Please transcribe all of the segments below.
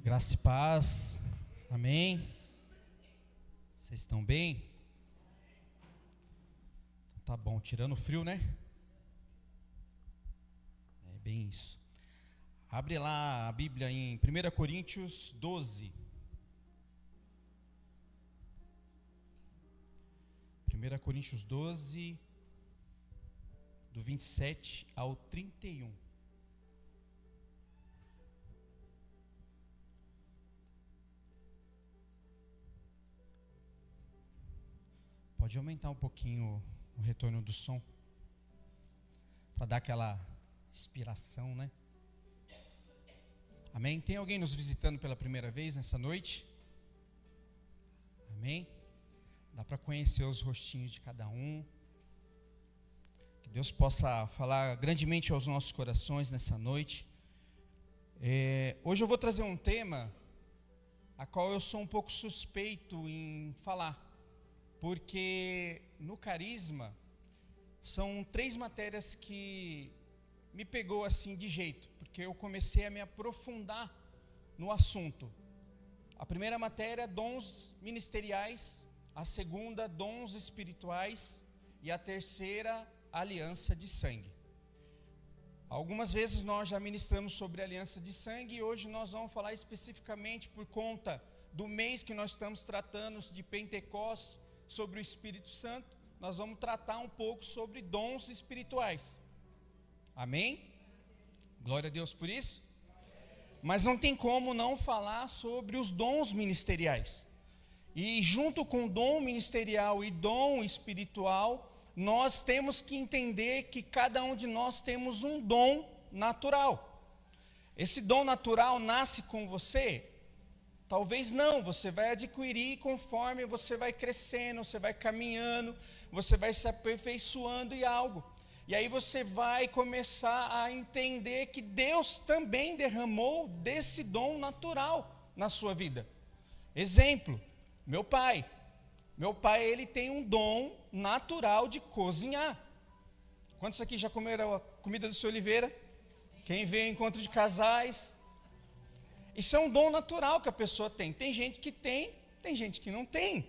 Graça e paz, amém? Vocês estão bem? Tá bom, tirando o frio, né? É bem isso. Abre lá a Bíblia em 1 Coríntios 12. 1 Coríntios 12, do 27 ao 31. Pode aumentar um pouquinho o retorno do som, para dar aquela inspiração, né? Amém? Tem alguém nos visitando pela primeira vez nessa noite? Amém? Dá para conhecer os rostinhos de cada um. Que Deus possa falar grandemente aos nossos corações nessa noite. Hoje eu vou trazer um tema a qual eu sou um pouco suspeito em falar. Porque no carisma, são 3 matérias que me pegou assim de jeito, porque eu comecei a me aprofundar no assunto. A primeira matéria, dons ministeriais, a segunda, dons espirituais, e a terceira, aliança de sangue. Algumas vezes nós já ministramos sobre aliança de sangue, e hoje nós vamos falar especificamente por conta do mês que nós estamos tratando de Pentecostes, sobre o Espírito Santo, nós vamos tratar um pouco sobre dons espirituais. Amém? Glória a Deus por isso. Mas não tem como não falar sobre os dons ministeriais. E junto com dom ministerial e dom espiritual, nós temos que entender que cada um de nós temos um dom natural. Esse dom natural nasce com você? Talvez não, você vai adquirir conforme você vai crescendo, você vai caminhando, você vai se aperfeiçoando em algo. E aí você vai começar a entender que Deus também derramou desse dom natural na sua vida. Exemplo, meu pai. Meu pai, ele tem um dom natural de cozinhar. Quantos aqui já comeram a comida do seu Oliveira? Quem veio ao encontro de casais? Isso é um dom natural que a pessoa tem. Tem gente que tem gente que não tem.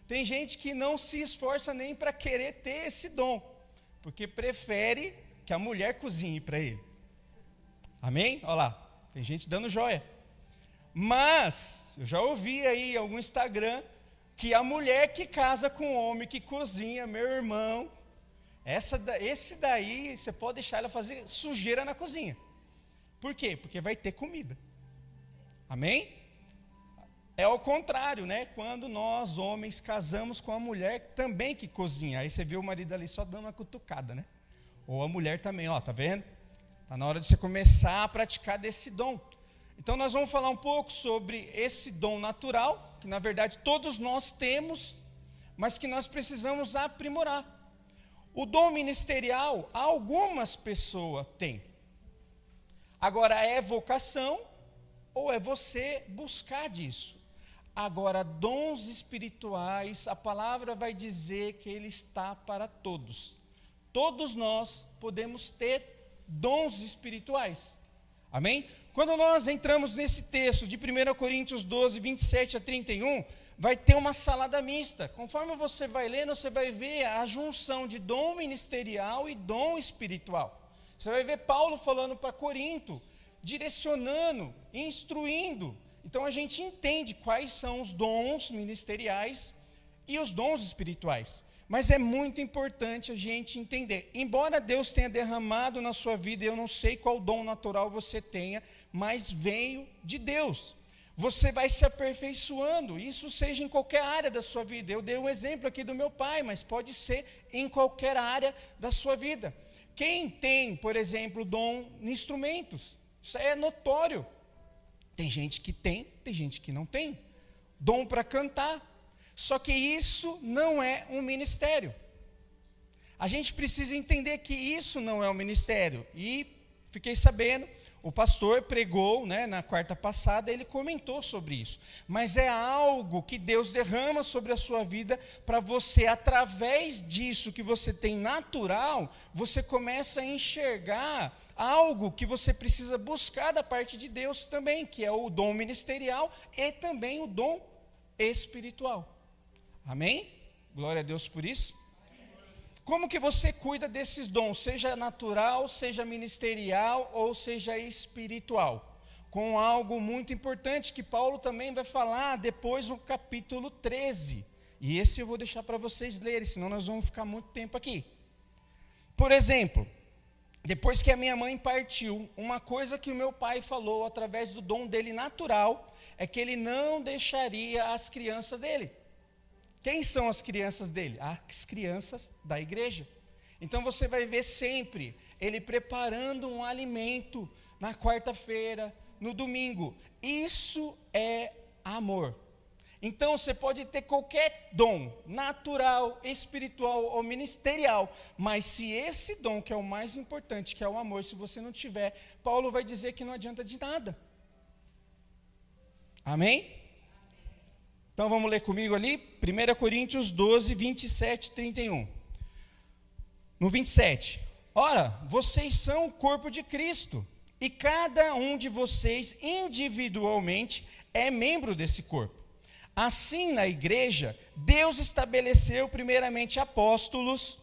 Tem gente que não se esforça nem para querer ter esse dom, porque prefere que a mulher cozinhe para ele. Amém? Olha lá, tem gente dando joia. Mas, eu já ouvi aí em algum Instagram, que a mulher que casa com o homem que cozinha, meu irmão, esse daí, você pode deixar ela fazer sujeira na cozinha. Por quê? Porque vai ter comida. Amém? É ao contrário, né? Quando nós, homens, casamos com a mulher também que cozinha. Aí você vê o marido ali só dando uma cutucada, né? Ou a mulher também, ó, tá vendo? Tá na hora de você começar a praticar desse dom. Então nós vamos falar um pouco sobre esse dom natural, que na verdade todos nós temos, mas que nós precisamos aprimorar. O dom ministerial, algumas pessoas têm. Agora, é vocação, ou é você buscar disso. Agora, dons espirituais, a palavra vai dizer que ele está para todos. Todos nós podemos ter dons espirituais. Amém? Quando nós entramos nesse texto de 1 Coríntios 12, 27 a 31, vai ter uma salada mista. Conforme você vai lendo, você vai ver a junção de dom ministerial e dom espiritual. Você vai ver Paulo falando para Corinto, direcionando, instruindo. Então a gente entende quais são os dons ministeriais e os dons espirituais. Mas é muito importante a gente entender. Embora Deus tenha derramado na sua vida, eu não sei qual dom natural você tenha, mas veio de Deus. Você vai se aperfeiçoando, isso seja em qualquer área da sua vida. Eu dei um exemplo aqui do meu pai, mas pode ser em qualquer área da sua vida. Quem tem, por exemplo, dom em instrumentos? Isso é notório. Tem gente que tem gente que não tem. Dom para cantar. Só que isso não é um ministério. A gente precisa entender que isso não é um ministério. E fiquei sabendo, o pastor pregou, né, na quarta passada, ele comentou sobre isso. Mas é algo que Deus derrama sobre a sua vida para você, através disso que você tem natural, você começa a enxergar algo que você precisa buscar da parte de Deus também, que é o dom ministerial e também o dom espiritual. Amém? Glória a Deus por isso. Como que você cuida desses dons, seja natural, seja ministerial ou seja espiritual? Com algo muito importante que Paulo também vai falar depois no capítulo 13. E esse eu vou deixar para vocês lerem, senão nós vamos ficar muito tempo aqui. Por exemplo, depois que a minha mãe partiu, uma coisa que o meu pai falou através do dom dele natural, é que ele não deixaria as crianças dele. Quem são as crianças dele? As crianças da igreja. Então você vai ver sempre ele preparando um alimento na quarta-feira, no domingo. Isso é amor. Então você pode ter qualquer dom, natural, espiritual ou ministerial, mas se esse dom, que é o mais importante, que é o amor, se você não tiver, Paulo vai dizer que não adianta de nada. Amém? Então vamos ler comigo ali, 1 Coríntios 12, 27 e 31. No 27, ora, vocês são o corpo de Cristo, e cada um de vocês individualmente é membro desse corpo. Assim, na igreja, Deus estabeleceu primeiramente apóstolos,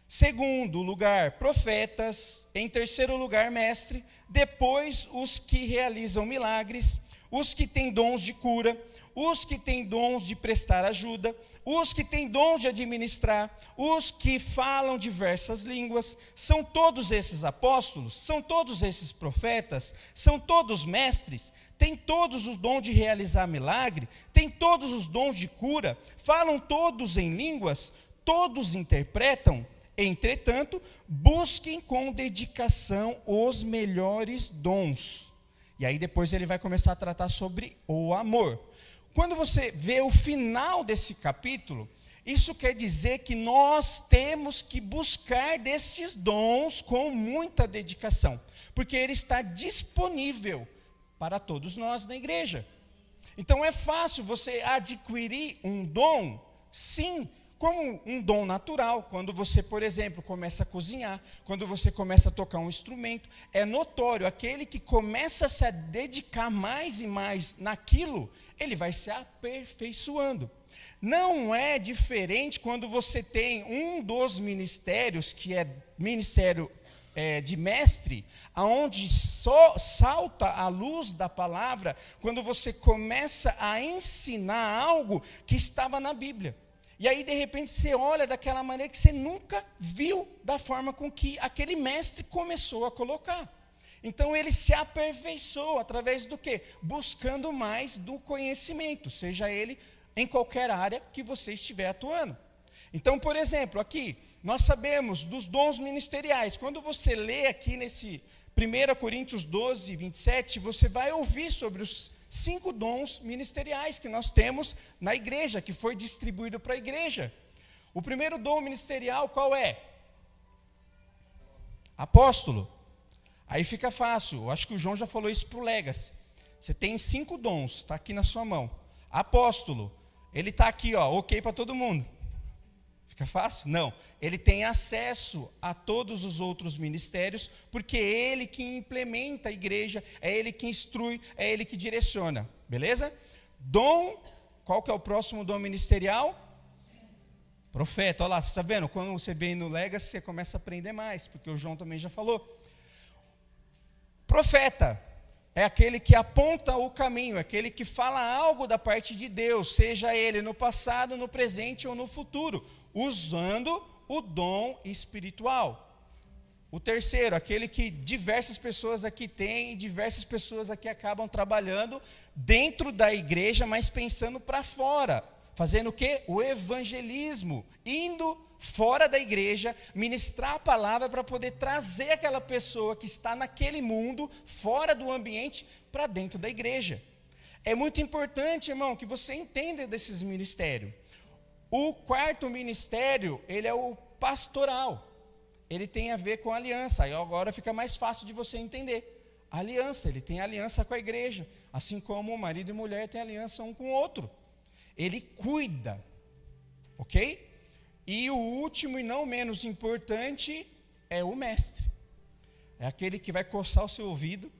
segundo lugar profetas, em terceiro lugar mestre, depois os que realizam milagres, os que têm dons de cura, os que têm dons de prestar ajuda, os que têm dons de administrar, os que falam diversas línguas. São todos esses apóstolos? São todos esses profetas? São todos mestres? Têm todos os dons de realizar milagre? Têm todos os dons de cura? Falam todos em línguas? Todos interpretam? Entretanto, busquem com dedicação os melhores dons. E aí depois ele vai começar a tratar sobre o amor. Quando você vê o final desse capítulo, isso quer dizer que nós temos que buscar desses dons com muita dedicação, porque ele está disponível para todos nós na igreja. Então é fácil você adquirir um dom, sim, como um dom natural. Quando você, por exemplo, começa a cozinhar, quando você começa a tocar um instrumento, é notório, aquele que começa a se dedicar mais e mais naquilo, ele vai se aperfeiçoando. Não é diferente quando você tem um dos ministérios, que é ministério de mestre, aonde só salta a luz da palavra, quando você começa a ensinar algo que estava na Bíblia. E aí, de repente, você olha daquela maneira que você nunca viu, da forma com que aquele mestre começou a colocar. Então, ele se aperfeiçoa através do quê? Buscando mais do conhecimento, seja ele em qualquer área que você estiver atuando. Então, por exemplo, aqui, nós sabemos dos dons ministeriais. Quando você lê aqui nesse 1 Coríntios 12, 27, você vai ouvir sobre os 5 dons ministeriais que nós temos na igreja, que foi distribuído para a igreja. O primeiro dom ministerial qual é? Apóstolo. Aí fica fácil, eu acho que o João já falou isso para o Legacy. Você tem 5 dons, está aqui na sua mão. Apóstolo, ele está aqui, ó, ok para todo mundo. Fica fácil? Não. Ele tem acesso a todos os outros ministérios, porque é ele que implementa a igreja, é ele que instrui, é ele que direciona. Beleza? Dom, qual que é o próximo dom ministerial? Profeta. Olha lá, você está vendo? Quando você vem no Legacy, você começa a aprender mais, porque o João também já falou. Profeta é aquele que aponta o caminho, é aquele que fala algo da parte de Deus, seja ele no passado, no presente ou no futuro, usando o dom espiritual. O terceiro, aquele que diversas pessoas aqui têm, e diversas pessoas aqui acabam trabalhando dentro da igreja, mas pensando para fora, fazendo o quê? O evangelismo, indo fora da igreja, ministrar a palavra para poder trazer aquela pessoa que está naquele mundo, fora do ambiente, para dentro da igreja. É muito importante, irmão, que você entenda desses ministérios. O quarto ministério, ele é o pastoral. Ele tem a ver com aliança. Aí agora fica mais fácil de você entender. aliança, ele tem aliança com a igreja, assim como o marido e mulher têm aliança um com o outro. Ele cuida, ok? E o último e não menos importante é o mestre. É aquele que vai coçar o seu ouvido,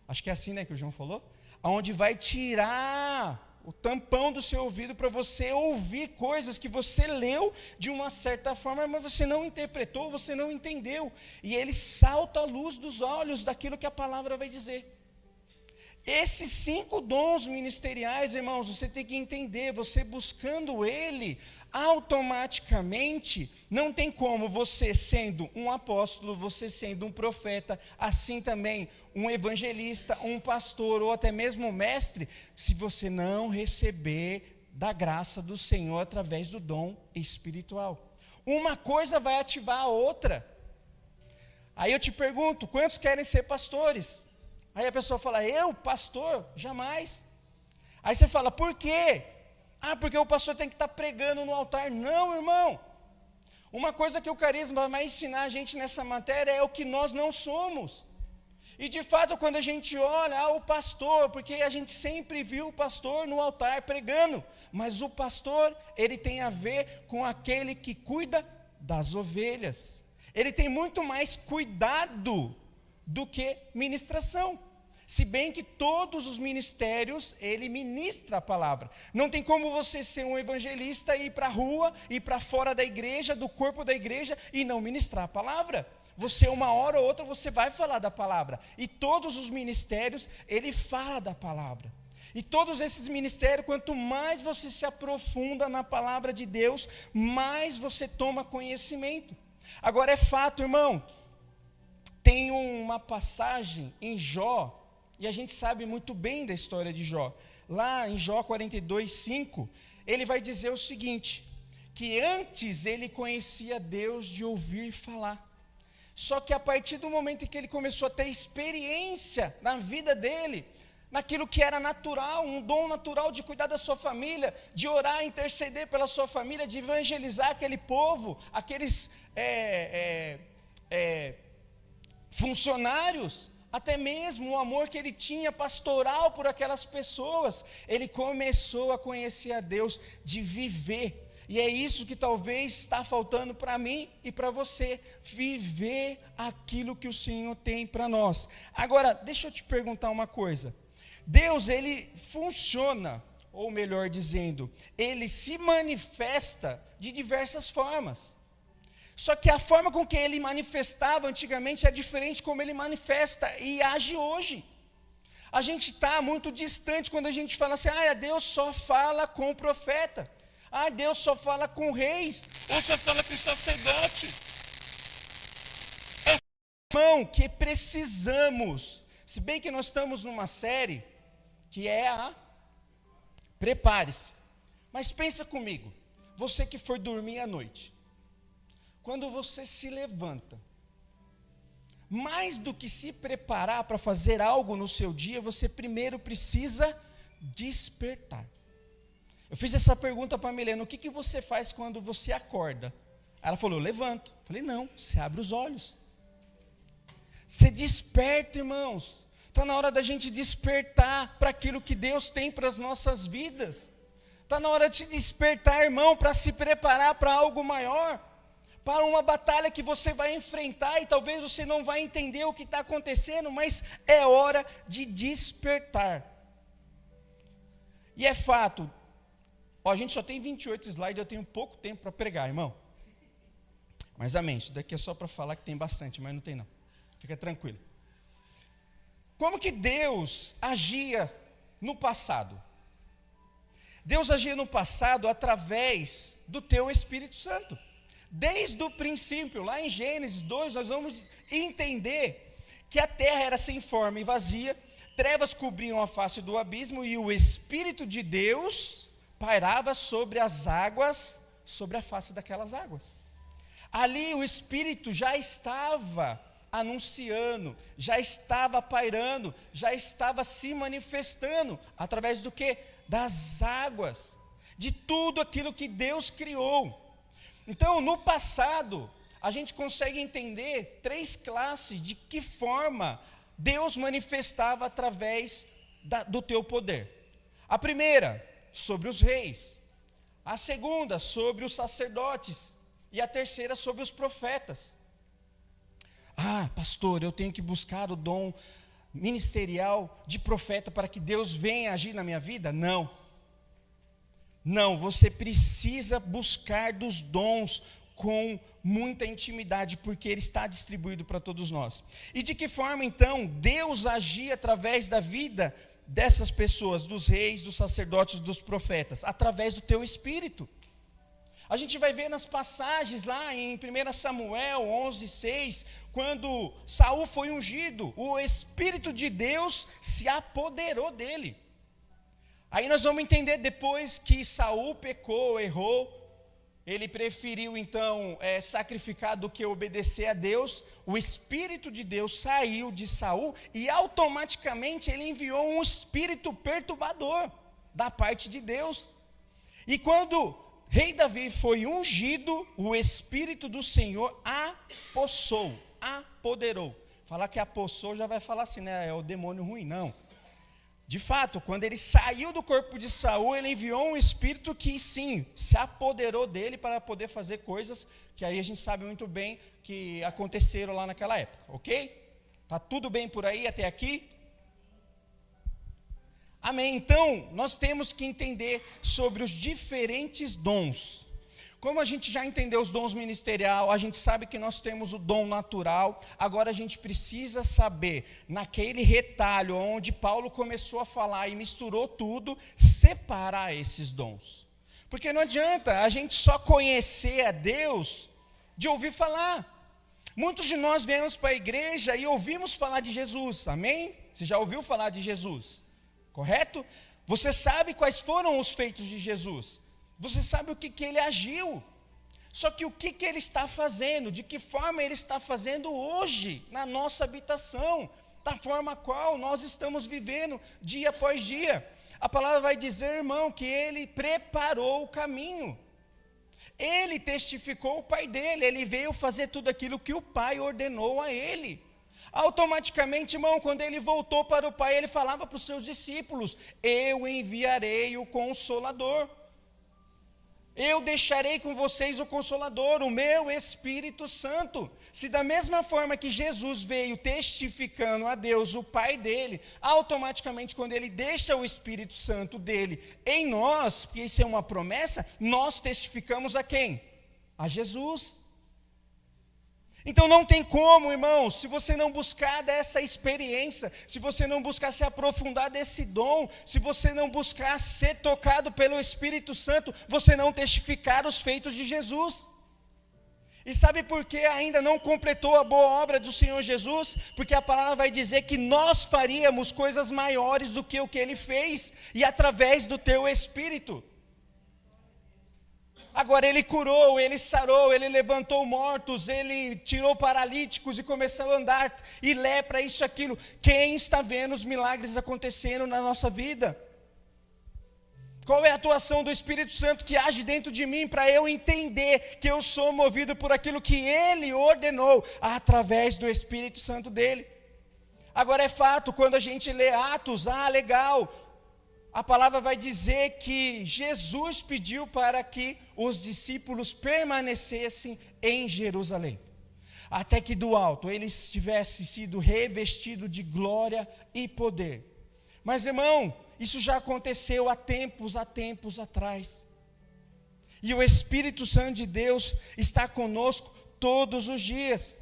acho que é assim, né, que o João falou, onde vai tirar o tampão do seu ouvido para você ouvir coisas que você leu de uma certa forma, mas você não interpretou, você não entendeu. E ele salta a luz dos olhos daquilo que a palavra vai dizer. Esses 5 dons ministeriais, irmãos, você tem que entender, você buscando ele, automaticamente, não tem como você sendo um apóstolo, você sendo um profeta, assim também um evangelista, um pastor ou até mesmo um mestre, se você não receber da graça do Senhor através do dom espiritual. Uma coisa vai ativar a outra. Aí eu te pergunto, quantos querem ser pastores? Aí a pessoa fala, eu, pastor? Jamais. Aí você fala, por quê? Ah, porque o pastor tem que estar pregando no altar. Não, irmão. Uma coisa que o carisma vai ensinar a gente nessa matéria é o que nós não somos. E de fato, quando a gente olha, o pastor, porque a gente sempre viu o pastor no altar pregando, mas o pastor, ele tem a ver com aquele que cuida das ovelhas. Ele tem muito mais cuidado do que ministração. Se bem que todos os ministérios, ele ministra a palavra. Não tem como você ser um evangelista e ir para a rua, ir para fora da igreja, do corpo da igreja, e não ministrar a palavra. Você, uma hora ou outra, você vai falar da palavra. E todos os ministérios, ele fala da palavra. E todos esses ministérios, quanto mais você se aprofunda na palavra de Deus, mais você toma conhecimento. Agora é fato, irmão, tem uma passagem em Jó, e a gente sabe muito bem da história de Jó. Lá em Jó 42:5, ele vai dizer o seguinte, que antes ele conhecia Deus de ouvir falar. Só que a partir do momento em que ele começou a ter experiência na vida dele, naquilo que era natural, um dom natural de cuidar da sua família, de orar, interceder pela sua família, de evangelizar aquele povo, aqueles funcionários, até mesmo o amor que ele tinha pastoral por aquelas pessoas, ele começou a conhecer a Deus, de viver. E é isso que talvez está faltando para mim e para você, viver aquilo que o Senhor tem para nós. Agora, deixa eu te perguntar uma coisa. Deus, ele funciona, ou melhor dizendo, ele se manifesta de diversas formas. Só que a forma com que ele manifestava antigamente é diferente como ele manifesta e age hoje. A gente está muito distante quando a gente fala assim, Deus só fala com o profeta. Deus só fala com reis, ou só fala com sacerdote. Irmão, que precisamos, se bem que nós estamos numa série, que é a Prepare-se. Mas pensa comigo, você que for dormir à noite, quando você se levanta, mais do que se preparar para fazer algo no seu dia, você primeiro precisa despertar. Eu fiz essa pergunta para a Milena, o que você faz quando você acorda? Ela falou, eu levanto. Eu falei, não, você abre os olhos. Você desperta, irmãos. Está na hora da gente despertar para aquilo que Deus tem para as nossas vidas. Está na hora de se despertar, irmão, para se preparar para algo maior. Para uma batalha que você vai enfrentar e talvez você não vai entender o que está acontecendo, mas é hora de despertar. E é fato, a gente só tem 28 slides, eu tenho pouco tempo para pregar, irmão. Mas amém, isso daqui é só para falar que tem bastante, mas não tem não. Fica tranquilo. Como que Deus agia no passado? Deus agia no passado através do teu Espírito Santo. Desde o princípio, lá em Gênesis 2, nós vamos entender que a terra era sem forma e vazia, trevas cobriam a face do abismo e o Espírito de Deus pairava sobre as águas, sobre a face daquelas águas. Ali o Espírito já estava anunciando, já estava pairando, já estava se manifestando, através do quê? Das águas, de tudo aquilo que Deus criou. Então, no passado, a gente consegue entender 3 classes de que forma Deus manifestava através do teu poder. A primeira, sobre os reis. A segunda, sobre os sacerdotes. E a terceira, sobre os profetas. Ah, pastor, eu tenho que buscar o dom ministerial de profeta para que Deus venha agir na minha vida? Não. Não, você precisa buscar dos dons com muita intimidade, porque ele está distribuído para todos nós. E de que forma, então, Deus agia através da vida dessas pessoas, dos reis, dos sacerdotes, dos profetas? Através do teu espírito. A gente vai ver nas passagens lá em 1 Samuel 11:6, quando Saul foi ungido, o Espírito de Deus se apoderou dele. Aí nós vamos entender depois que Saul pecou, errou, ele preferiu então sacrificar do que obedecer a Deus. O Espírito de Deus saiu de Saul e automaticamente ele enviou um espírito perturbador da parte de Deus. E quando rei Davi foi ungido, o Espírito do Senhor apoderou. Falar que apossou já vai falar assim, né? É o demônio ruim, não. De fato, quando ele saiu do corpo de Saul, ele enviou um espírito que sim, se apoderou dele para poder fazer coisas que aí a gente sabe muito bem que aconteceram lá naquela época, ok? Tá tudo bem por aí até aqui? Amém. Então, nós temos que entender sobre os diferentes dons. Como a gente já entendeu os dons ministeriais, a gente sabe que nós temos o dom natural, agora a gente precisa saber, naquele retalho onde Paulo começou a falar e misturou tudo, separar esses dons. Porque não adianta a gente só conhecer a Deus de ouvir falar. Muitos de nós viemos para a igreja e ouvimos falar de Jesus, amém? Você já ouviu falar de Jesus? Correto? Você sabe quais foram os feitos de Jesus. Você sabe o que ele agiu. Só que o que ele está fazendo, de que forma ele está fazendo hoje, na nossa habitação, da forma qual nós estamos vivendo dia após dia. A palavra vai dizer, irmão, que ele preparou o caminho. Ele testificou o Pai dele, ele veio fazer tudo aquilo que o Pai ordenou a ele. Automaticamente, irmão, quando ele voltou para o Pai, ele falava para os seus discípulos, eu enviarei o Consolador. Eu deixarei com vocês o Consolador, o meu Espírito Santo. Se da mesma forma que Jesus veio testificando a Deus, o Pai dele, automaticamente quando ele deixa o Espírito Santo dele em nós, porque isso é uma promessa, nós testificamos a quem? A Jesus. Então não tem como, irmãos, se você não buscar dessa experiência, se você não buscar se aprofundar desse dom, se você não buscar ser tocado pelo Espírito Santo, você não testificar os feitos de Jesus. E sabe por que ainda não completou a boa obra do Senhor Jesus? Porque a palavra vai dizer que nós faríamos coisas maiores do que o que Ele fez, e através do teu Espírito. Agora ele curou, ele sarou, ele levantou mortos, ele tirou paralíticos e começou a andar, e lepra, isso, aquilo. Quem está vendo os milagres acontecendo na nossa vida? Qual é a atuação do Espírito Santo que age dentro de mim para eu entender que eu sou movido por aquilo que Ele ordenou através do Espírito Santo dEle? Agora é fato, quando a gente lê Atos, legal, a palavra vai dizer que Jesus pediu para que os discípulos permanecessem em Jerusalém, até que do alto eles tivessem sido revestidos de glória e poder. Mas irmão, isso já aconteceu há tempos atrás. E o Espírito Santo de Deus está conosco todos os dias.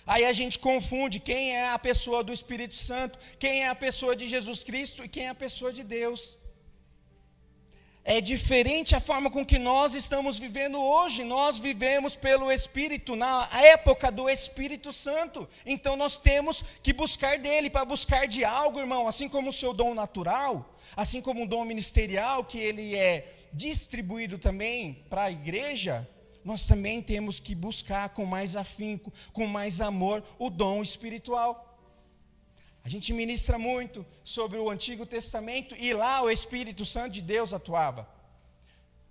Aí a gente confunde quem é a pessoa do Espírito Santo, quem é a pessoa de Jesus Cristo e quem é a pessoa de Deus. É diferente a forma com que nós estamos vivendo hoje. Nós vivemos pelo Espírito, na época do Espírito Santo. Então nós temos que buscar dele. Para buscar de algo, irmão, assim como o seu dom natural, assim como o dom ministerial, que ele é distribuído também para a igreja, nós também temos que buscar com mais afinco, com mais amor, o dom espiritual. A gente ministra muito sobre o Antigo Testamento, e lá o Espírito Santo de Deus atuava.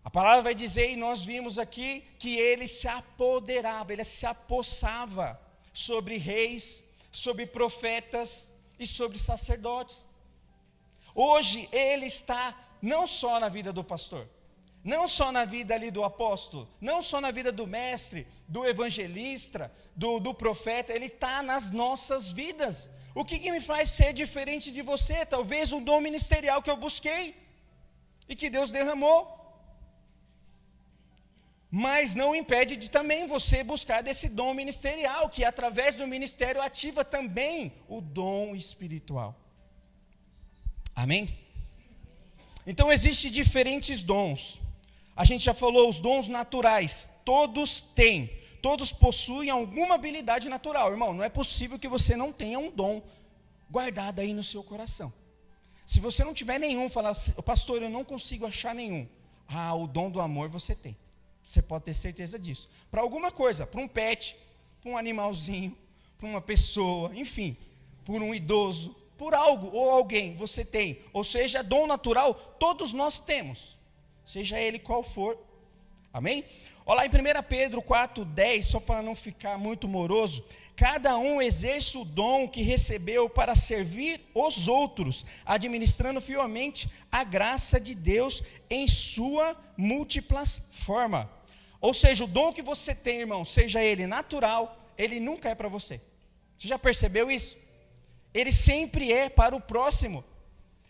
A palavra vai dizer, e nós vimos aqui, que ele se apoderava, ele se apossava sobre reis, sobre profetas e sobre sacerdotes. Hoje ele está não só na vida do pastor, não só na vida ali do apóstolo, não só na vida do mestre, do evangelista, do profeta, ele está nas nossas vidas. O que me faz ser diferente de você? Talvez um dom ministerial que eu busquei e que Deus derramou. Mas não impede de também você buscar desse dom ministerial, que através do ministério ativa também o dom espiritual. Amém? Então existem diferentes dons. A gente já falou os dons naturais, todos têm, todos possuem alguma habilidade natural. Irmão, não é possível que você não tenha um dom guardado aí no seu coração. Se você não tiver nenhum, falar, pastor, eu não consigo achar nenhum. O dom do amor você tem. Você pode ter certeza disso. Para alguma coisa, para um pet, para um animalzinho, para uma pessoa, enfim, por um idoso, por algo ou alguém você tem. Ou seja, dom natural, todos nós temos. Seja ele qual for. Amém? Olha lá em 1 Pedro 4,10, só para não ficar muito moroso. Cada um exerce o dom que recebeu para servir os outros, administrando fielmente a graça de Deus em sua múltiplas formas. Ou seja, o dom que você tem, irmão, seja ele natural, ele nunca é para você. Você já percebeu isso? Ele sempre é para o próximo.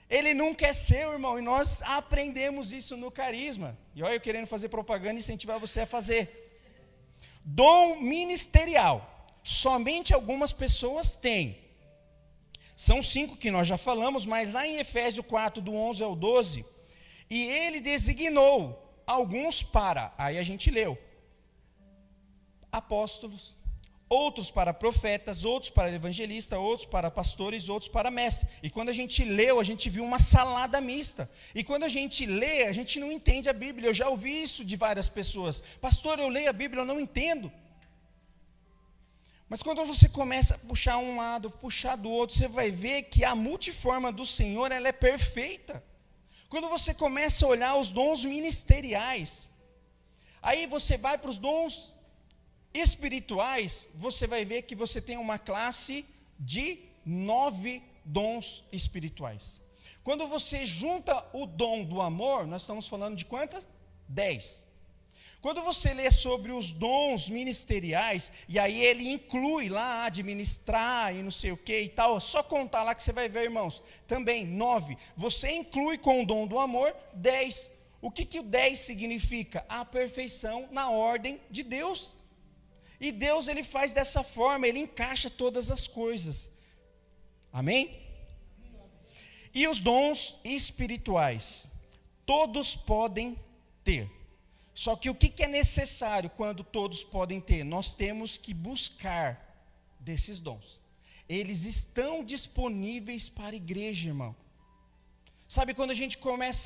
Ele nunca é seu, irmão, e nós aprendemos isso no carisma. E olha eu querendo fazer propaganda e incentivar você a fazer. Dom ministerial, somente algumas pessoas têm. São 5 que nós já falamos, mas lá em Efésios 4, do 11 ao 12, e ele designou alguns para, aí a gente leu, apóstolos, outros para profetas, outros para evangelistas, outros para pastores, outros para mestres. E quando a gente leu, a gente viu uma salada mista. E quando a gente lê, a gente não entende a Bíblia. Eu já ouvi isso de várias pessoas. Pastor, eu leio a Bíblia, eu não entendo. Mas quando você começa a puxar um lado, puxar do outro, você vai ver que a multiforma do Senhor, ela é perfeita. Quando você começa a olhar os dons ministeriais, aí você vai para os dons espirituais, você vai ver que você tem uma classe de 9 dons espirituais. Quando você junta o dom do amor, nós estamos falando de quantas? 10. Quando você lê sobre os dons ministeriais, e aí ele inclui lá administrar e não sei o que e tal, só contar lá que você vai ver, irmãos, também 9. Você inclui com o dom do amor 10. O que o 10 significa? A perfeição na ordem de Deus. E Deus, ele faz dessa forma, ele encaixa todas as coisas. Amém? E os dons espirituais, todos podem ter. Só que o que é necessário quando todos podem ter? Nós temos que buscar desses dons. Eles estão disponíveis para a igreja, irmão. Sabe, quando a gente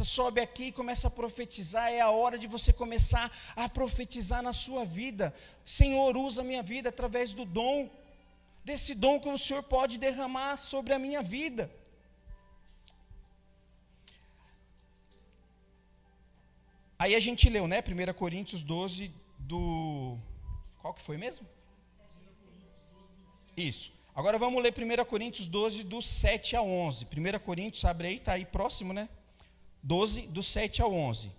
sobe aqui e começa a profetizar, é a hora de você começar a profetizar na sua vida. Senhor, usa a minha vida através do dom, desse dom que o Senhor pode derramar sobre a minha vida. Aí a gente leu, né, 1 Coríntios 12, qual que foi mesmo? Isso. Agora vamos ler 1 Coríntios 12, do 7 a 11. 1 Coríntios, abre aí, está aí próximo, né? 12, do 7 ao 11.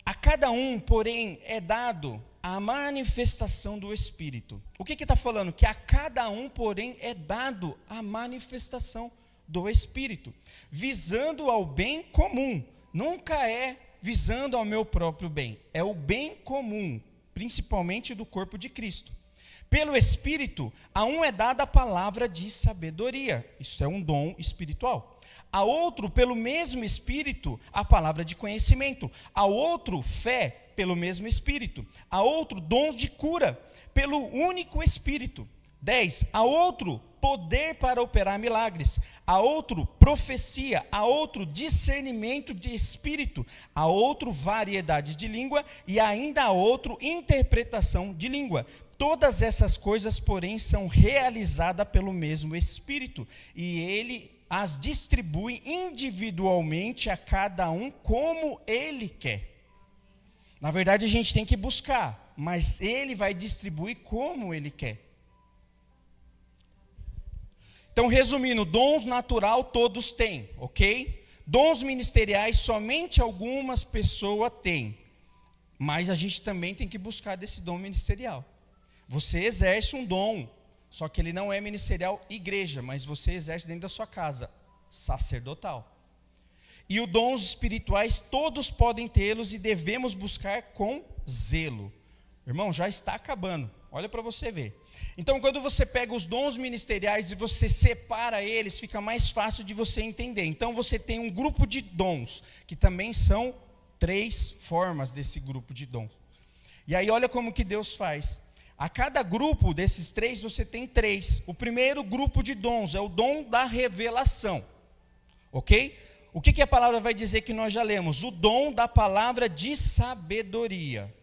A cada um, porém, é dado a manifestação do Espírito. O que está falando? Que a cada um, porém, é dado a manifestação do Espírito, visando ao bem comum. Nunca é visando ao meu próprio bem, é o bem comum, principalmente do corpo de Cristo. Pelo Espírito, a um é dada a palavra de sabedoria, isso é um dom espiritual. A outro, pelo mesmo Espírito, a palavra de conhecimento. A outro, fé, pelo mesmo Espírito. A outro, dons de cura, pelo único Espírito. 10. A outro, poder para operar milagres. A outro, profecia. A outro, discernimento de espírito. A outro, variedades de língua. E ainda a outro, interpretação de língua. Todas essas coisas, porém, são realizadas pelo mesmo Espírito. E ele as distribui individualmente a cada um como ele quer. Na verdade, a gente tem que buscar, mas ele vai distribuir como ele quer. Então, resumindo, dons natural todos têm, ok? Dons ministeriais somente algumas pessoas têm. Mas a gente também tem que buscar desse dom ministerial. Você exerce um dom, só que ele não é ministerial igreja, mas você exerce dentro da sua casa, sacerdotal. E os dons espirituais, todos podem tê-los e devemos buscar com zelo. Irmão, já está acabando, olha para você ver. Então, quando você pega os dons ministeriais e você separa eles, fica mais fácil de você entender. Então, você tem um grupo de dons, que também são 3 formas desse grupo de dons. E aí, olha como que Deus faz. A cada grupo desses 3, você tem 3. O primeiro grupo de dons é o dom da revelação. Ok? O que a palavra vai dizer que nós já lemos? O dom da palavra de sabedoria.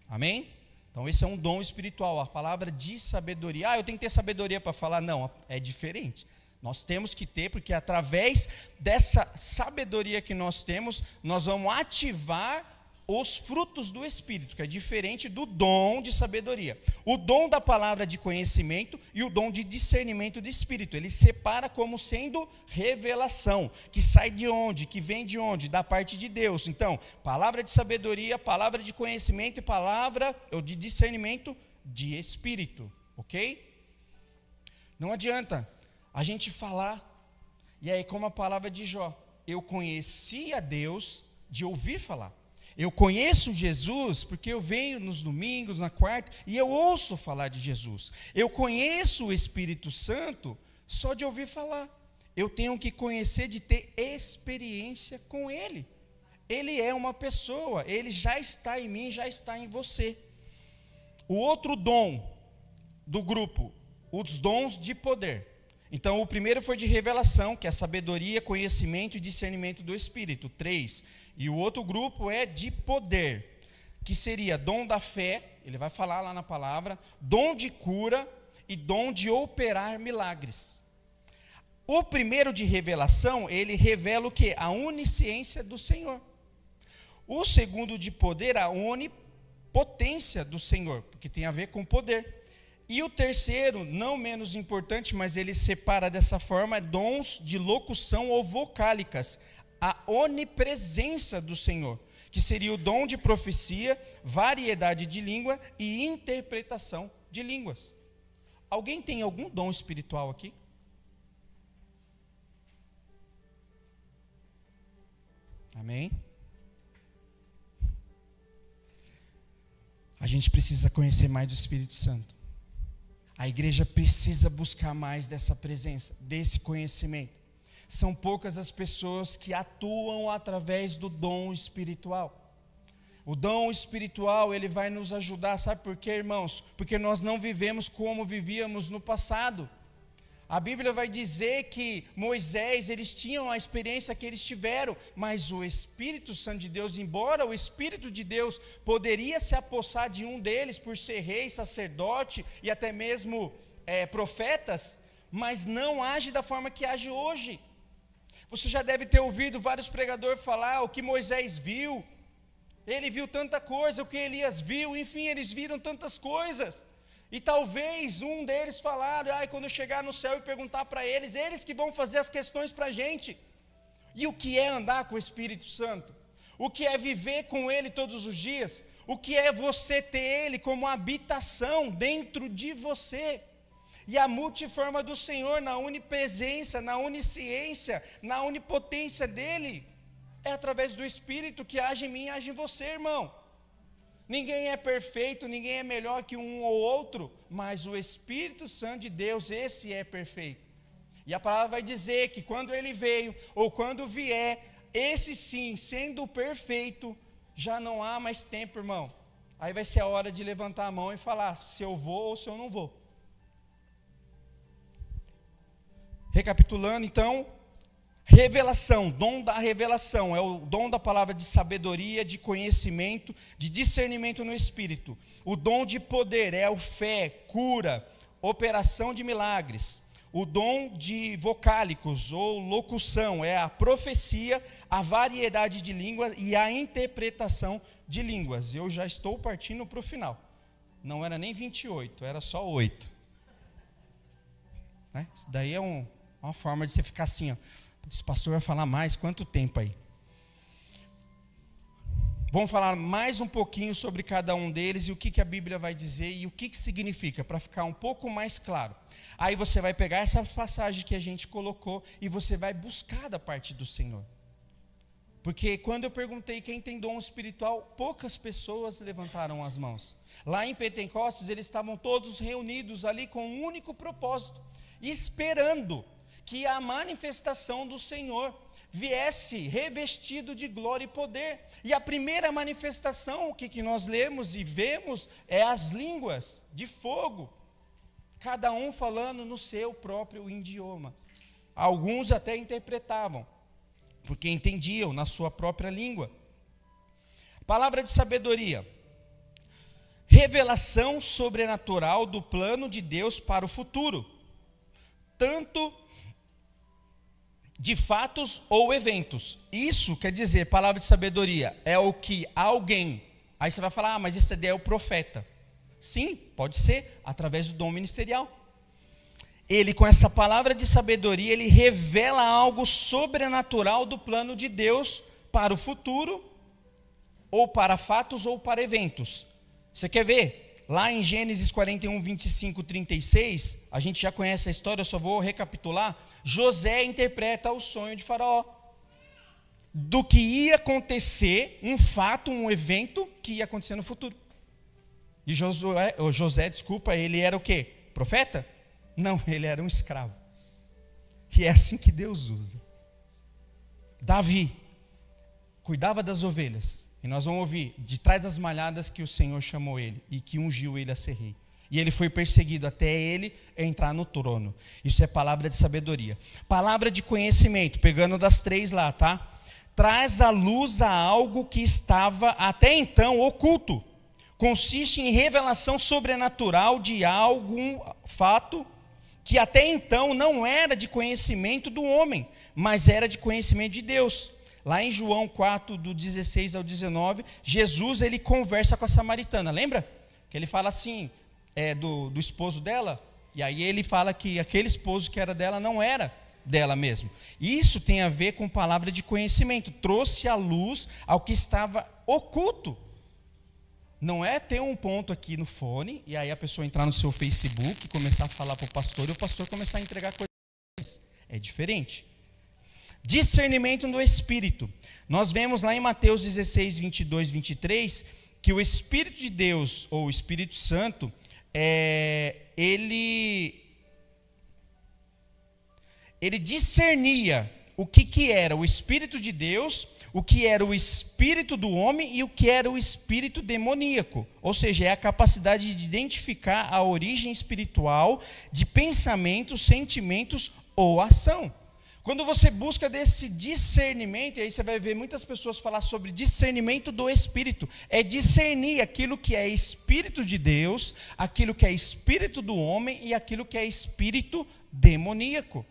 Amém? Então esse é um dom espiritual, a palavra de sabedoria. Eu tenho que ter sabedoria para falar? Não, é diferente. Nós temos que ter, porque através dessa sabedoria que nós temos, nós vamos ativar os frutos do Espírito, que é diferente do dom de sabedoria. O dom da palavra de conhecimento e o dom de discernimento do Espírito. Ele separa como sendo revelação, que sai de onde, que vem de onde? Da parte de Deus. Então, palavra de sabedoria, palavra de conhecimento e palavra de discernimento de Espírito. Ok? Não adianta a gente falar, e aí como a palavra de Jó, eu conheci a Deus de ouvir falar. Eu conheço Jesus porque eu venho nos domingos, na quarta, e eu ouço falar de Jesus. Eu conheço o Espírito Santo só de ouvir falar. Eu tenho que conhecer, de ter experiência com Ele. Ele é uma pessoa, Ele já está em mim, já está em você. O outro dom do grupo, os dons de poder. Então, o primeiro foi de revelação, que é sabedoria, conhecimento e discernimento do Espírito, 3. E o outro grupo é de poder, que seria dom da fé, ele vai falar lá na palavra, dom de cura e dom de operar milagres. O primeiro de revelação, ele revela o quê? A onisciência do Senhor. O segundo de poder, a onipotência do Senhor, porque tem a ver com poder. E o terceiro, não menos importante, mas ele separa dessa forma, dons de locução ou vocálicas, a onipresença do Senhor, que seria o dom de profecia, variedade de língua e interpretação de línguas. Alguém tem algum dom espiritual aqui? Amém? A gente precisa conhecer mais do Espírito Santo. A igreja precisa buscar mais dessa presença, desse conhecimento. São poucas as pessoas que atuam através do dom espiritual. O dom espiritual, ele vai nos ajudar, sabe por quê, irmãos? Porque nós não vivemos como vivíamos no passado. A Bíblia vai dizer que Moisés, eles tinham a experiência que eles tiveram, mas o Espírito Santo de Deus, embora o Espírito de Deus poderia se apossar de um deles por ser rei, sacerdote e até mesmo profetas, mas não age da forma que age hoje. Você já deve ter ouvido vários pregadores falar o que Moisés viu, ele viu tanta coisa, o que Elias viu, enfim, eles viram tantas coisas. E talvez um deles falaram, quando eu chegar no céu e perguntar para eles que vão fazer as questões para a gente. E o que é andar com o Espírito Santo? O que é viver com Ele todos os dias? O que é você ter Ele como habitação dentro de você? E a multiforma do Senhor na onipresença, na onisciência, na onipotência dEle, é através do Espírito que age em mim e age em você, irmão. Ninguém é perfeito, ninguém é melhor que um ou outro, mas o Espírito Santo de Deus, esse é perfeito. E a palavra vai dizer que quando ele veio, ou quando vier, esse sim, sendo perfeito, já não há mais tempo, irmão. Aí vai ser a hora de levantar a mão e falar se eu vou ou se eu não vou. Recapitulando então, revelação, dom da revelação, é o dom da palavra de sabedoria, de conhecimento, de discernimento no Espírito. O dom de poder é o fé, cura, operação de milagres. O dom de vocálicos ou locução é a profecia, a variedade de línguas e a interpretação de línguas. Eu já estou partindo para o final. Não era nem 28, era só 8. né? Isso daí é uma forma de você ficar assim, ó. Esse pastor vai falar mais, quanto tempo aí? Vamos falar mais um pouquinho sobre cada um deles e o que a Bíblia vai dizer e o que significa, para ficar um pouco mais claro. Aí você vai pegar essa passagem que a gente colocou e você vai buscar da parte do Senhor. Porque quando eu perguntei quem tem dom espiritual, poucas pessoas levantaram as mãos. Lá em Pentecostes, eles estavam todos reunidos ali com um único propósito, esperando que a manifestação do Senhor viesse revestido de glória e poder. E a primeira manifestação, o que nós lemos e vemos, é as línguas de fogo, cada um falando no seu próprio idioma. Alguns até interpretavam, porque entendiam na sua própria língua. Palavra de sabedoria. Revelação sobrenatural do plano de Deus para o futuro, tanto de fatos ou eventos. Isso quer dizer, palavra de sabedoria, é o que alguém, aí você vai falar, mas esse é o profeta. Sim, pode ser, através do dom ministerial. Ele, com essa palavra de sabedoria, ele revela algo sobrenatural do plano de Deus para o futuro, ou para fatos ou para eventos. Você quer ver? Lá em Gênesis 41, 25, 36, a gente já conhece a história, eu só vou recapitular. José interpreta o sonho de Faraó, do que ia acontecer, um fato, um evento que ia acontecer no futuro. E José, ele era o quê? Profeta? Não, ele era um escravo. E é assim que Deus usa. Davi cuidava das ovelhas. E nós vamos ouvir, de trás das malhadas que o Senhor chamou ele, e que ungiu ele a ser rei. E ele foi perseguido até ele entrar no trono. Isso é palavra de sabedoria. Palavra de conhecimento, pegando das 3 lá, tá? Traz à luz a algo que estava até então oculto. Consiste em revelação sobrenatural de algum fato que até então não era de conhecimento do homem, mas era de conhecimento de Deus. Lá em João 4, do 16 ao 19, Jesus ele conversa com a samaritana, lembra? Que ele fala assim, do esposo dela, e aí ele fala que aquele esposo que era dela não era dela mesmo. Isso tem a ver com palavra de conhecimento, trouxe à luz ao que estava oculto. Não é ter um ponto aqui no fone, e aí a pessoa entrar no seu Facebook, começar a falar para o pastor, e o pastor começar a entregar coisas. É diferente. Discernimento do Espírito. Nós vemos lá em Mateus 16, 22, 23, que o Espírito de Deus, ou o Espírito Santo, ele discernia o que era o Espírito de Deus, o que era o espírito do homem e o que era o espírito demoníaco. Ou seja, é a capacidade de identificar a origem espiritual de pensamentos, sentimentos ou ação. Quando você busca desse discernimento, e aí você vai ver muitas pessoas falar sobre discernimento do Espírito, é discernir aquilo que é Espírito de Deus, aquilo que é Espírito do homem e aquilo que é Espírito demoníaco.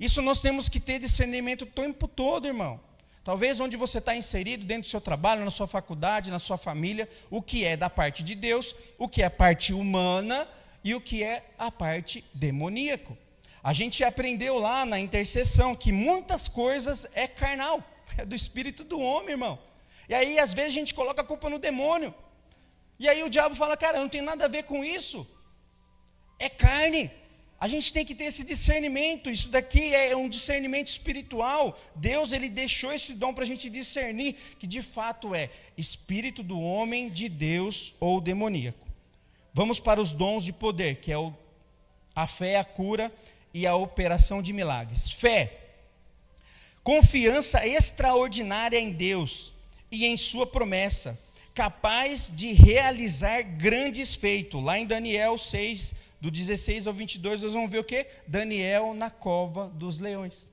Isso nós temos que ter discernimento o tempo todo, irmão. Talvez onde você está inserido, dentro do seu trabalho, na sua faculdade, na sua família, o que é da parte de Deus, o que é a parte humana e o que é a parte demoníaco. A gente aprendeu lá na intercessão que muitas coisas é carnal, é do espírito do homem, irmão. E aí, às vezes, a gente coloca a culpa no demônio. E aí o diabo fala, cara, não tem nada a ver com isso. É carne. A gente tem que ter esse discernimento. Isso daqui é um discernimento espiritual. Deus, ele deixou esse dom para a gente discernir que de fato é espírito do homem, de Deus ou demoníaco. Vamos para os dons de poder, que é a fé, a cura e a operação de milagres. Fé, confiança extraordinária em Deus e em sua promessa, capaz de realizar grandes feitos. Lá em Daniel 6, do 16 ao 22, nós vamos ver o quê? Daniel na cova dos leões.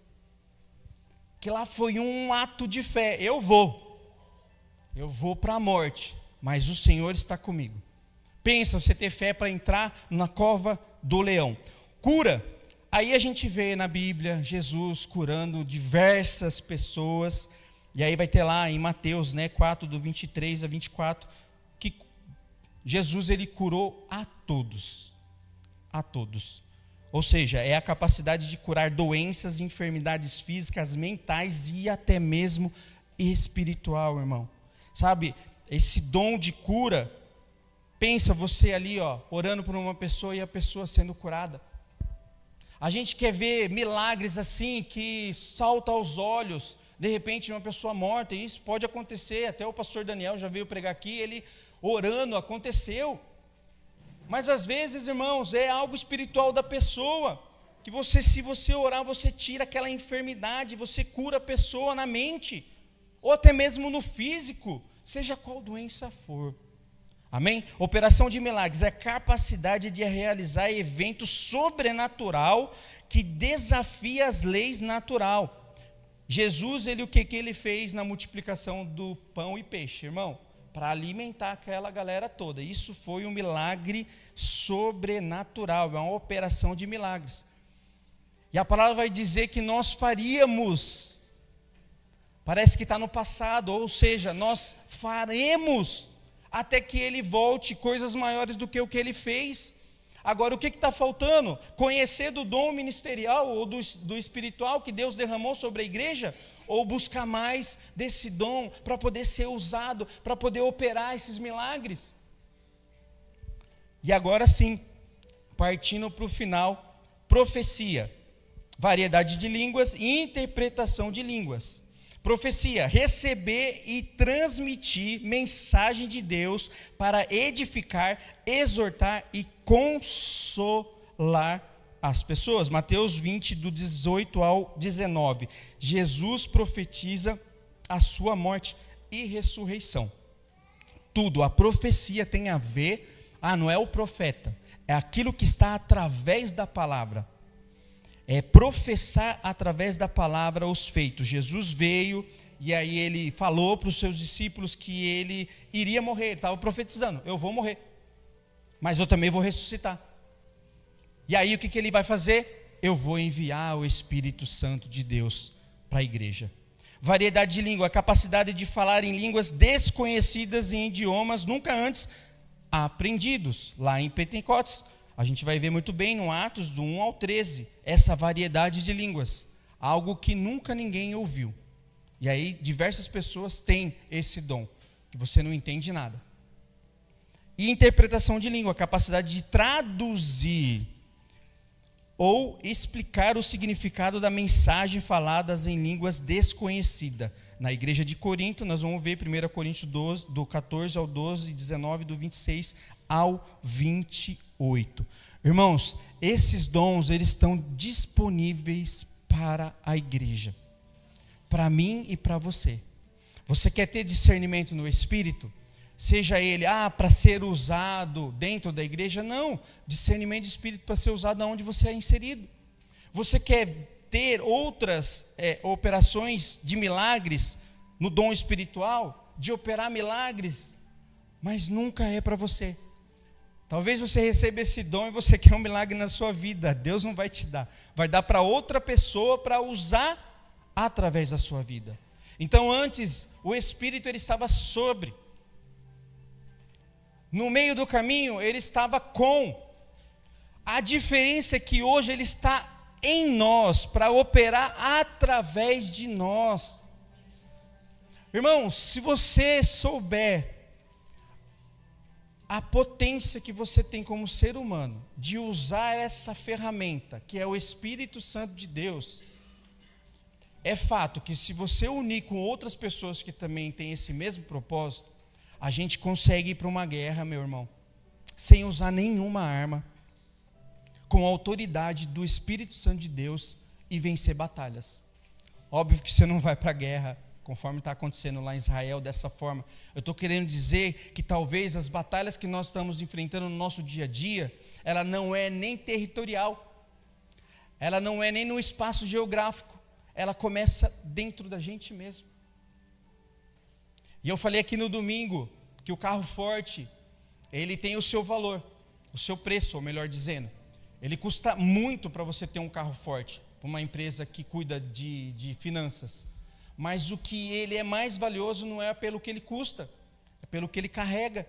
Que lá foi um ato de fé. Eu vou para a morte, mas o Senhor está comigo. Pensa você ter fé para entrar na cova do leão. Cura. Aí a gente vê na Bíblia Jesus curando diversas pessoas. E aí vai ter lá em Mateus 4, do 23 a 24, que Jesus ele curou a todos. A todos. Ou seja, é a capacidade de curar doenças, enfermidades físicas, mentais e até mesmo espiritual, irmão. Sabe, esse dom de cura, pensa você ali, orando por uma pessoa e a pessoa sendo curada. A gente quer ver milagres assim, que salta aos olhos, de repente uma pessoa morta, e isso pode acontecer, até o pastor Daniel já veio pregar aqui, ele orando, aconteceu. Mas às vezes, irmãos, é algo espiritual da pessoa, que se você orar, você tira aquela enfermidade, você cura a pessoa na mente, ou até mesmo no físico, seja qual doença for. Amém? Operação de milagres é a capacidade de realizar evento sobrenatural que desafia as leis natural. Jesus, o que ele fez na multiplicação do pão e peixe, irmão? Para alimentar aquela galera toda. Isso foi um milagre sobrenatural, é uma operação de milagres. E a palavra vai dizer que nós faríamos, parece que está no passado, ou seja, nós faremos até que ele volte, coisas maiores do que o que ele fez. Agora, o que está faltando? Conhecer do dom ministerial ou do espiritual que Deus derramou sobre a igreja? Ou buscar mais desse dom para poder ser usado, para poder operar esses milagres? E agora sim, partindo para o final, profecia, variedade de línguas e interpretação de línguas. Profecia, receber e transmitir mensagem de Deus para edificar, exortar e consolar as pessoas. Mateus 20, do 18 ao 19. Jesus profetiza a sua morte e ressurreição. Tudo, a profecia tem a ver, não é o profeta, é aquilo que está através da palavra. É professar através da palavra os feitos. Jesus veio e aí ele falou para os seus discípulos que ele iria morrer. Ele estava profetizando, eu vou morrer, mas eu também vou ressuscitar. E aí o que ele vai fazer? Eu vou enviar o Espírito Santo de Deus para a igreja. Variedade de língua, a capacidade de falar em línguas desconhecidas e em idiomas nunca antes aprendidos. Lá em Pentecostes, a gente vai ver muito bem no Atos do 1 ao 13, essa variedade de línguas, algo que nunca ninguém ouviu. E aí diversas pessoas têm esse dom, que você não entende nada. E interpretação de língua, a capacidade de traduzir ou explicar o significado da mensagem faladas em línguas desconhecidas. Na igreja de Corinto, nós vamos ver 1 Coríntios 12, do 14 ao 12, 19, do 26 ao 28. Irmãos, esses dons, eles estão disponíveis para a igreja, para mim e para você. Você quer ter discernimento no Espírito? Seja ele, para ser usado dentro da igreja? Não, discernimento de Espírito para ser usado onde você é inserido. Você quer ter outras operações de milagres no dom espiritual, de operar milagres, mas nunca é para você. Talvez você receba esse dom e você quer um milagre na sua vida, Deus não vai te dar, vai dar para outra pessoa para usar através da sua vida. Então antes, o Espírito ele estava sobre, no meio do caminho ele estava com, a diferença é que hoje ele está em nós, para operar através de nós. Irmãos, se você souber a potência que você tem como ser humano, de usar essa ferramenta, que é o Espírito Santo de Deus, é fato que se você unir com outras pessoas que também têm esse mesmo propósito, a gente consegue ir para uma guerra, meu irmão, sem usar nenhuma arma, com a autoridade do Espírito Santo de Deus e vencer batalhas. Óbvio que você não vai para a guerra, conforme está acontecendo lá em Israel, dessa forma. Eu estou querendo dizer que talvez as batalhas que nós estamos enfrentando no nosso dia a dia, ela não é nem territorial, ela não é nem no espaço geográfico, ela começa dentro da gente mesmo. E eu falei aqui no domingo, que o carro forte, ele tem o seu valor, o seu preço, ou melhor dizendo. Ele custa muito para você ter um carro forte, para uma empresa que cuida de finanças. Mas o que ele é mais valioso não é pelo que ele custa, é pelo que ele carrega.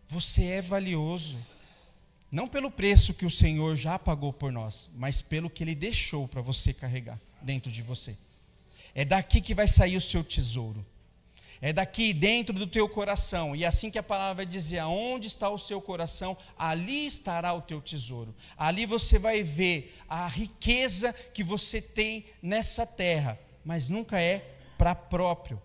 Você é valioso. Não pelo preço que o Senhor já pagou por nós, mas pelo que Ele deixou para você carregar dentro de você. É daqui que vai sair o seu tesouro. É daqui dentro do teu coração. E assim que a palavra vai dizer, aonde está o seu coração, ali estará o teu tesouro. Ali você vai ver a riqueza que você tem nessa terra. Mas nunca é para próprio.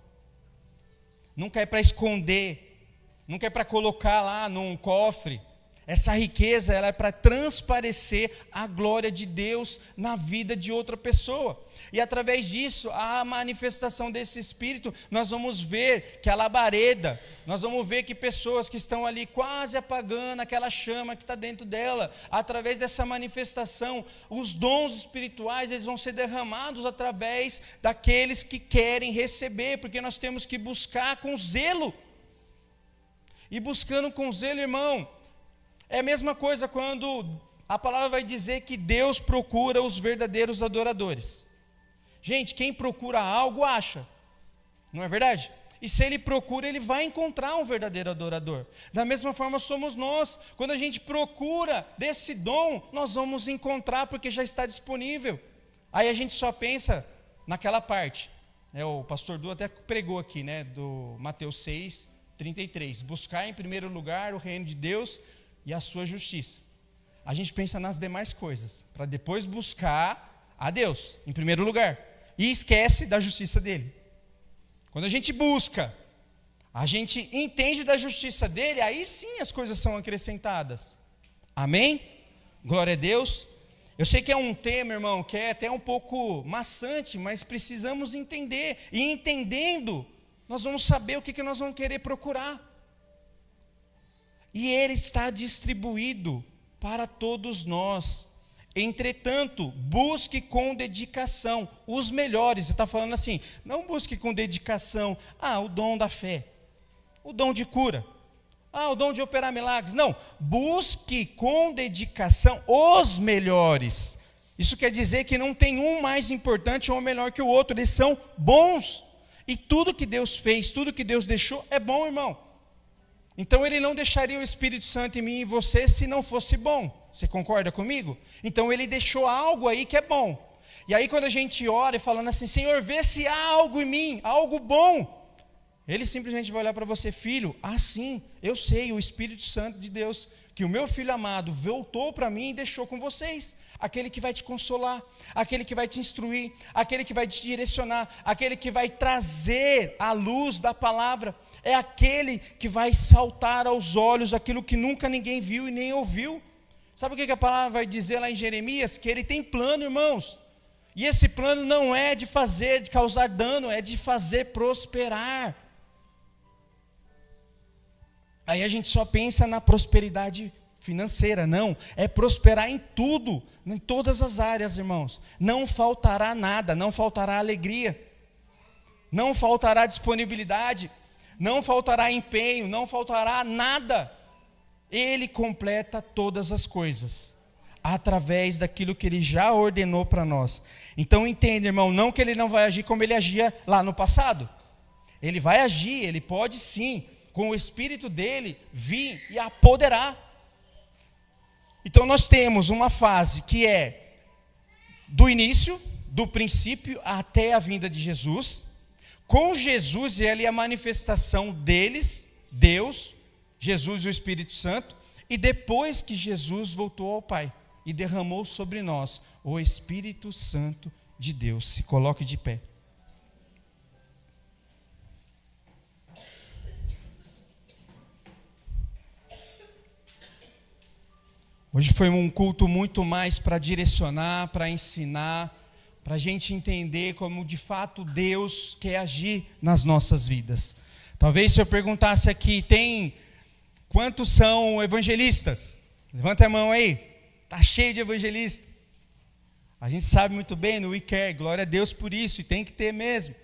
Nunca é para esconder. Nunca é para colocar lá num cofre. Essa riqueza ela é para transparecer a glória de Deus na vida de outra pessoa. E através disso, a manifestação desse Espírito, nós vamos ver que a labareda, nós vamos ver que pessoas que estão ali quase apagando aquela chama que está dentro dela, através dessa manifestação, os dons espirituais eles vão ser derramados através daqueles que querem receber, porque nós temos que buscar com zelo. E buscando com zelo, irmão, é a mesma coisa quando a palavra vai dizer que Deus procura os verdadeiros adoradores. Gente, quem procura algo acha, não é verdade? E se ele procura, ele vai encontrar um verdadeiro adorador. Da mesma forma somos nós. Quando a gente procura desse dom, nós vamos encontrar porque já está disponível. Aí a gente só pensa naquela parte. O pastor Du até pregou aqui, do Mateus 6:33. Buscar em primeiro lugar o reino de Deus e a sua justiça. A gente pensa nas demais coisas, para depois buscar a Deus, em primeiro lugar, e esquece da justiça dele. Quando a gente busca, a gente entende da justiça dele, aí sim as coisas são acrescentadas. Amém? Glória a Deus. Eu sei que é um tema, irmão, que é até um pouco maçante, mas precisamos entender, e entendendo, nós vamos saber o que nós vamos querer procurar. E ele está distribuído para todos nós. Entretanto, busque com dedicação os melhores. Você está falando assim, não busque com dedicação, o dom da fé, o dom de cura, o dom de operar milagres. Não, busque com dedicação os melhores. Isso quer dizer que não tem um mais importante ou melhor que o outro, eles são bons. E tudo que Deus fez, tudo que Deus deixou é bom, irmão. Então ele não deixaria o Espírito Santo em mim e em você se não fosse bom. Você concorda comigo? Então ele deixou algo aí que é bom. E aí quando a gente ora e falando assim, Senhor, vê se há algo em mim, algo bom. Ele simplesmente vai olhar para você, filho, sim, eu sei, o Espírito Santo de Deus, que o meu filho amado voltou para mim e deixou com vocês. Aquele que vai te consolar, aquele que vai te instruir, aquele que vai te direcionar, aquele que vai trazer a luz da palavra. É aquele que vai saltar aos olhos aquilo que nunca ninguém viu e nem ouviu. Sabe o que a palavra vai dizer lá em Jeremias? Que ele tem plano, irmãos. E esse plano não é de causar dano, é de fazer prosperar. Aí a gente só pensa na prosperidade financeira, não. É prosperar em tudo, em todas as áreas, irmãos. Não faltará nada, não faltará alegria, não faltará disponibilidade, não faltará empenho, não faltará nada. Ele completa todas as coisas, através daquilo que Ele já ordenou para nós. Então entenda, irmão, não que Ele não vai agir como Ele agia lá no passado. Ele vai agir, Ele pode sim, com o Espírito dEle, vir e apoderar. Então nós temos uma fase que é do início, do princípio até a vinda de Jesus. Com Jesus, ele é a manifestação deles, Deus, Jesus e o Espírito Santo, e depois que Jesus voltou ao Pai e derramou sobre nós o Espírito Santo de Deus. Se coloque de pé. Hoje foi um culto muito mais para direcionar, para ensinar, para a gente entender como de fato Deus quer agir nas nossas vidas. Talvez se eu perguntasse aqui, quantos são evangelistas? Levanta a mão aí, está cheio de evangelistas. A gente sabe muito bem no WeCare, glória a Deus por isso, e tem que ter mesmo.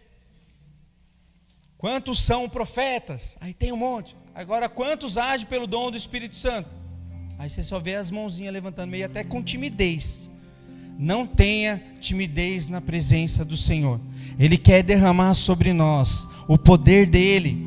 Quantos são profetas? Aí tem um monte. Agora, quantos agem pelo dom do Espírito Santo? Aí você só vê as mãozinhas levantando, meio até com timidez. Não tenha timidez na presença do Senhor. Ele quer derramar sobre nós o poder dEle.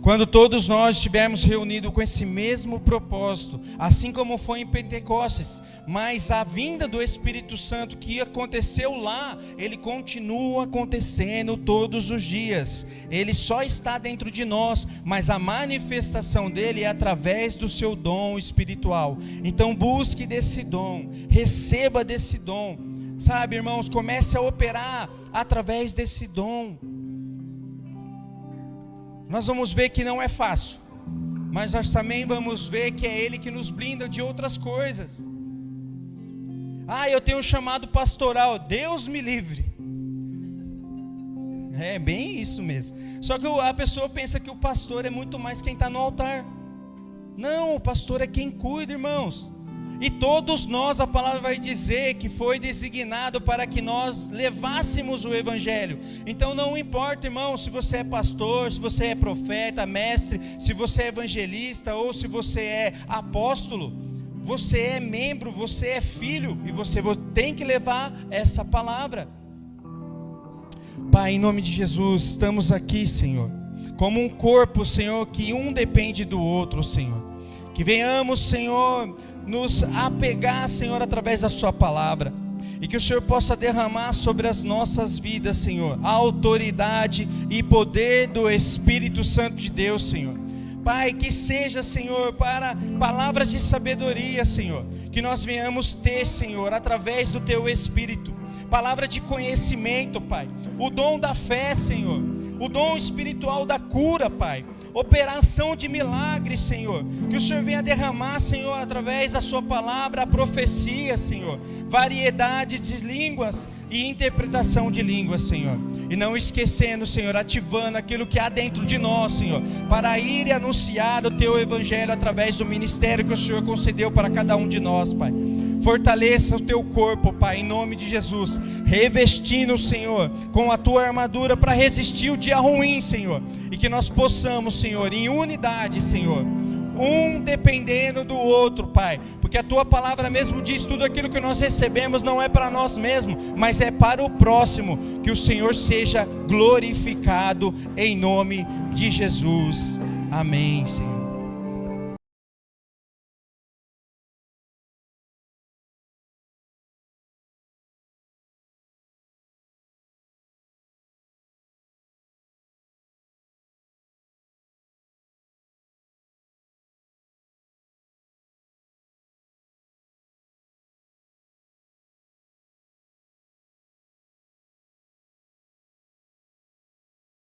Quando todos nós estivermos reunidos com esse mesmo propósito, assim como foi em Pentecostes, mas a vinda do Espírito Santo que aconteceu lá, ele continua acontecendo todos os dias. Ele só está dentro de nós, mas a manifestação dele é através do seu dom espiritual. Então busque desse dom, receba desse dom, sabe, irmãos, comece a operar através desse dom. Nós vamos ver que não é fácil, mas nós também vamos ver que é Ele que nos blinda de outras coisas. Eu tenho um chamado pastoral, Deus me livre. É bem isso mesmo. Só que a pessoa pensa que o pastor é muito mais quem está no altar. Não, o pastor é quem cuida, irmãos. E todos nós, a palavra vai dizer que foi designado para que nós levássemos o Evangelho. Então não importa, irmão, se você é pastor, se você é profeta, mestre, se você é evangelista ou se você é apóstolo, você é membro, você é filho e você tem que levar essa palavra. Pai, em nome de Jesus, estamos aqui, Senhor, como um corpo, Senhor, que um depende do outro, Senhor. Que venhamos, Senhor, nos apegar, Senhor, através da sua palavra, e que o Senhor possa derramar sobre as nossas vidas, Senhor, a autoridade e poder do Espírito Santo de Deus, Senhor. Pai, que seja, Senhor, para palavras de sabedoria, Senhor, que nós venhamos ter, Senhor, através do teu Espírito, palavra de conhecimento, Pai, o dom da fé, Senhor, o dom espiritual da cura, Pai, operação de milagres, Senhor, que o Senhor venha derramar, Senhor, através da sua palavra, a profecia, Senhor, variedade de línguas e interpretação de línguas, Senhor, e não esquecendo, Senhor, ativando aquilo que há dentro de nós, Senhor, para ir e anunciar o teu Evangelho através do ministério que o Senhor concedeu para cada um de nós, Pai. Fortaleça o teu corpo, Pai, em nome de Jesus, revestindo, Senhor, com a tua armadura para resistir o dia ruim, Senhor, e que nós possamos, Senhor, em unidade, Senhor, um dependendo do outro, Pai, porque a tua palavra mesmo diz: tudo aquilo que nós recebemos não é para nós mesmos, mas é para o próximo. Que o Senhor seja glorificado em nome de Jesus. Amém, Senhor.